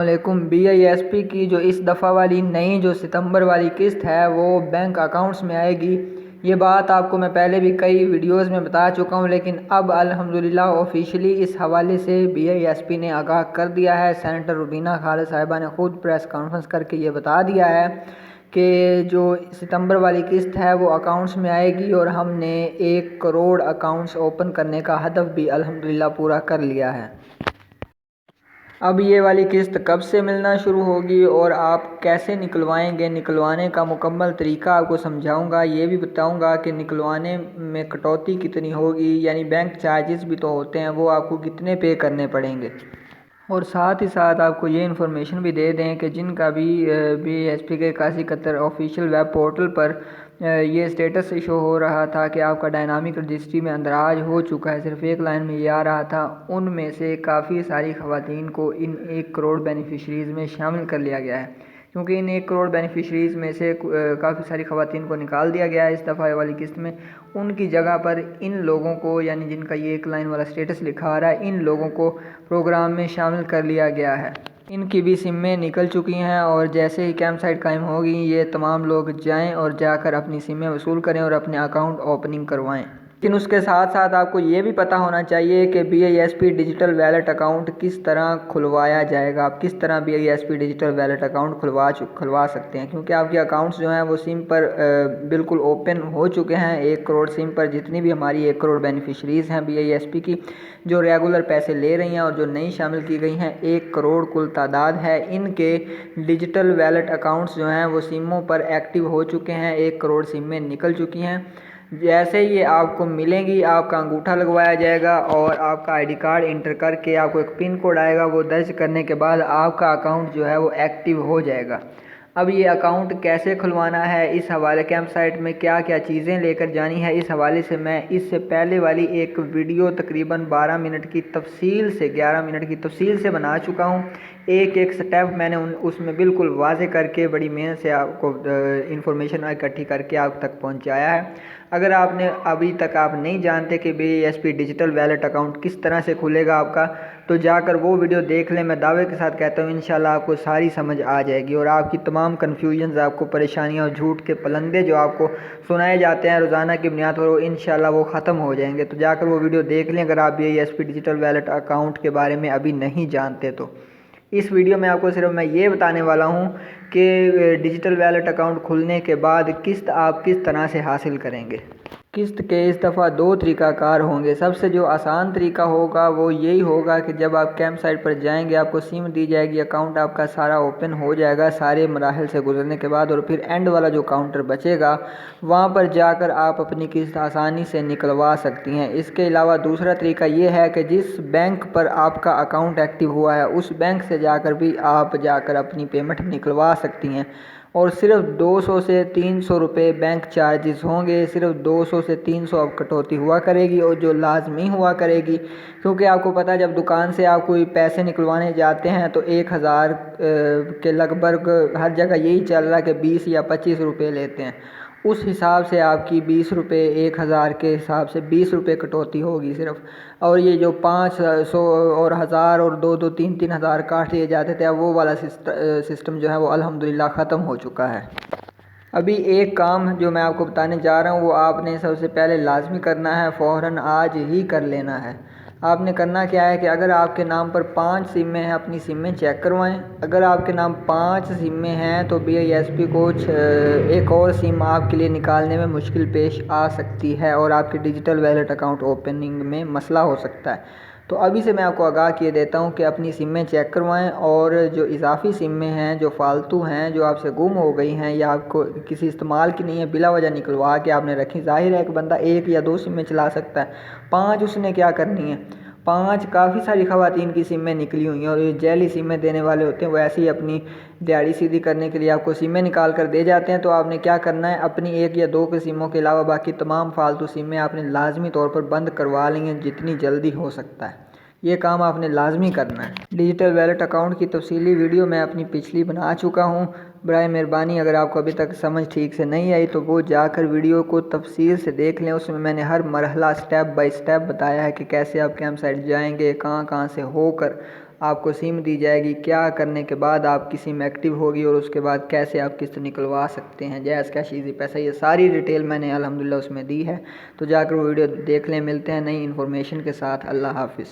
वालेकुम। BISP की जो इस दफ़ा वाली नई जो सितंबर वाली किस्त है वो बैंक अकाउंट्स में आएगी। ये बात आपको मैं पहले भी कई वीडियोस में बता चुका हूँ, लेकिन अब अल्हम्दुलिल्लाह ऑफिशियली इस हवाले से BISP ने आगाह कर दिया है। सेनेटर रुबीना खालिद साहिबा ने ख़ुद प्रेस कॉन्फ्रेंस करके ये बता दिया है कि जो सितंबर वाली किस्त है वो अकाउंट्स में आएगी और हमने 1 करोड़ अकाउंट्स ओपन करने का हदफ भी अल्हम्दुलिल्लाह पूरा कर लिया है। अब ये वाली किस्त कब से मिलना शुरू होगी और आप कैसे निकलवाएंगे, निकलवाने का मुकम्मल तरीका आपको समझाऊंगा। ये भी बताऊंगा कि निकलवाने में कटौती कितनी होगी, यानी बैंक चार्जेस भी तो होते हैं, वो आपको कितने पे करने पड़ेंगे। और साथ ही साथ आपको ये इन्फॉर्मेशन भी दे दें कि जिनका भी BISP के Kashi Qatar official web portal पर ये स्टेटस शो हो रहा था कि आपका डायनामिक रजिस्ट्री में अंदराज हो चुका है, सिर्फ एक लाइन में ये आ रहा था, उनमें से काफ़ी सारी ख़वातीन को इन 1 करोड़ बेनिफिशरीज़ में शामिल कर लिया गया है। क्योंकि इन 1 करोड़ बेनिफिशरीज़ में से काफ़ी सारी ख़वातीन को निकाल दिया गया है इस दफ़ा वाली किस्त में। उनकी जगह पर इन लोगों को, यानी जिनका ये 1 लाइन वाला स्टेटस लिखा आ रहा है, इन लोगों को प्रोग्राम में शामिल कर लिया गया है। इनकी भी सिमें निकल चुकी हैं और जैसे ही कैंप साइट कायम होगी ये तमाम लोग जाएं और जाकर अपनी सिमें वसूल करें और अपने अकाउंट ओपनिंग करवाएं। लेकिन उसके साथ साथ आपको ये भी पता होना चाहिए कि BISP डिजिटल वैलेट अकाउंट किस तरह खुलवाया जाएगा। आप किस तरह BISP डिजिटल वैलेट अकाउंट खुलवा सकते हैं, क्योंकि आपके अकाउंट्स जो हैं वो सिम पर बिल्कुल ओपन हो चुके हैं। 1 करोड़ सिम पर जितनी भी हमारी 1 करोड़ बेनिफिशरीज़ हैं BISP की, जो रेगुलर पैसे ले रही हैं और जो नई शामिल की गई हैं, 1 करोड़ कुल तादाद है। इनके डिजिटल वैलेट अकाउंट्स जो हैं वो सिमों पर एक्टिव हो चुके हैं, 1 करोड़ सिमें निकल चुकी हैं। जैसे ये आपको मिलेंगी आपका अंगूठा लगवाया जाएगा और आपका ID कार्ड इंटर करके आपको एक पिन कोड आएगा, वो दर्ज करने के बाद आपका अकाउंट जो है वो एक्टिव हो जाएगा। अब ये अकाउंट कैसे खुलवाना है, इस हवाले कैंप साइट में क्या क्या चीज़ें लेकर जानी है, इस हवाले से मैं इससे पहले वाली एक वीडियो तकरीबन 12 मिनट की तफसील से 11 मिनट की तफसील से बना चुका हूँ। एक एक स्टेप मैंने उसमें बिल्कुल वाजे करके बड़ी मेहनत से आपको इन्फॉर्मेशन इकट्ठी करके आप तक पहुँचाया है। अगर आपने अभी तक आप नहीं जानते कि BISP डिजिटल वैलेट अकाउंट किस तरह से खुलेगा आपका, तो जाकर वो वीडियो देख लें। मैं दावे के साथ कहता हूँ इंशाल्लाह आपको सारी समझ आ जाएगी और आपकी तमाम कन्फ्यूजन्स, आपको परेशानियाँ और झूठ के पलंदे जो आपको सुनाए जाते हैं रोज़ाना की बुनियाद पर, वो इंशाल्लाह वो ख़त्म हो जाएंगे। तो जाकर वो वीडियो देख लें अगर आप BISP डिजिटल वैलेट अकाउंट के बारे में अभी नहीं जानते। तो इस वीडियो में आपको सिर्फ मैं ये बताने वाला हूँ कि डिजिटल वैलेट अकाउंट खुलने के बाद किस्त आप किस तरह से हासिल करेंगे। किस्त के इस दफ़ा 2 तरीक़ाकार होंगे। सबसे जो आसान तरीका होगा वो यही होगा कि जब आप कैंप साइट पर जाएंगे आपको सिम दी जाएगी, अकाउंट आपका सारा ओपन हो जाएगा सारे मराहल से गुजरने के बाद, और फिर एंड वाला जो काउंटर बचेगा वहाँ पर जाकर आप अपनी किस्त आसानी से निकलवा सकती हैं। इसके अलावा दूसरा तरीका ये है कि जिस बैंक पर आपका अकाउंट एक्टिव हुआ है उस बैंक से जाकर भी आप जाकर अपनी पेमेंट निकलवा सकती हैं और सिर्फ 200 से 300 रुपये बैंक चार्जेस होंगे। सिर्फ 200 से 300 अब कटौती हुआ करेगी और जो लाजमी हुआ करेगी, क्योंकि आपको पता है जब दुकान से आप कोई पैसे निकलवाने जाते हैं तो 1000 के लगभग हर जगह यही चल रहा है कि 20 या 25 रुपये लेते हैं। उस हिसाब से आपकी 20 रुपये, 1000 के हिसाब से 20 रुपये कटौती होगी सिर्फ। और ये जो 500 और 1000 और 2-2, 3-3 हज़ार काट लिए जाते थे, अब वो वाला सिस्टम जो है वो अल्हम्दुलिल्लाह ख़त्म हो चुका है। अभी एक काम जो मैं आपको बताने जा रहा हूँ वो आपने सबसे पहले लाजमी करना है, फ़ौरन आज ही कर लेना है। आपने करना क्या है कि अगर आपके नाम पर 5 सिमें हैं अपनी सिमें चेक करवाएं। अगर आपके नाम 5 सिमें हैं तो BISP को एक और सिम आपके लिए निकालने में मुश्किल पेश आ सकती है और आपके डिजिटल वैलेट अकाउंट ओपनिंग में मसला हो सकता है। तो अभी से मैं आपको आगाह किए देता हूं कि अपनी सिमें चेक करवाएं और जो इजाफी सिमें हैं, जो फालतू हैं, जो आपसे गुम हो गई हैं या आपको किसी इस्तेमाल की नहीं है, बिला वजह निकलवा के आपने रखी। ज़ाहिर है कि बंदा 1 या 2 सिमें चला सकता है, 5 उसने क्या करनी है। 5 काफ़ी सारी ख़वातीन की सिमें निकली हुई हैं और ये जैली सिमें देने वाले होते हैं, वो ऐसे ही अपनी दिहाड़ी सीधी करने के लिए आपको सिमें निकाल कर दे जाते हैं। तो आपने क्या करना है, अपनी 1 या 2 के सिमों के अलावा बाकी तमाम फालतू सिमें आपने लाजमी तौर पर बंद करवा लेंगे जितनी जल्दी हो सकता है। ये काम आपने लाजमी करना है। डिजिटल वैलेट अकाउंट की तफसीली वीडियो मैं अपनी पिछली बना चुका हूँ। बराए मेहरबानी अगर आपको अभी तक समझ ठीक से नहीं आई तो वो जाकर वीडियो को तफसील से देख लें। उसमें मैंने हर मरहला स्टेप बाय स्टेप बताया है कि कैसे आप कैंप साइट जाएंगे, कहाँ कहाँ से होकर आपको सिम दी जाएगी, क्या करने के बाद आपकी सिम एक्टिव होगी और उसके बाद कैसे आप किस्त निकलवा सकते हैं, जैज़ कैश ईजी पैसा, ये सारी डिटेल मैंने अल्हम्दुलिल्लाह उसमें दी है। तो जाकर वो वीडियो देख लें। मिलते हैं नई इन्फॉर्मेशन के साथ। अल्लाह हाफिज़।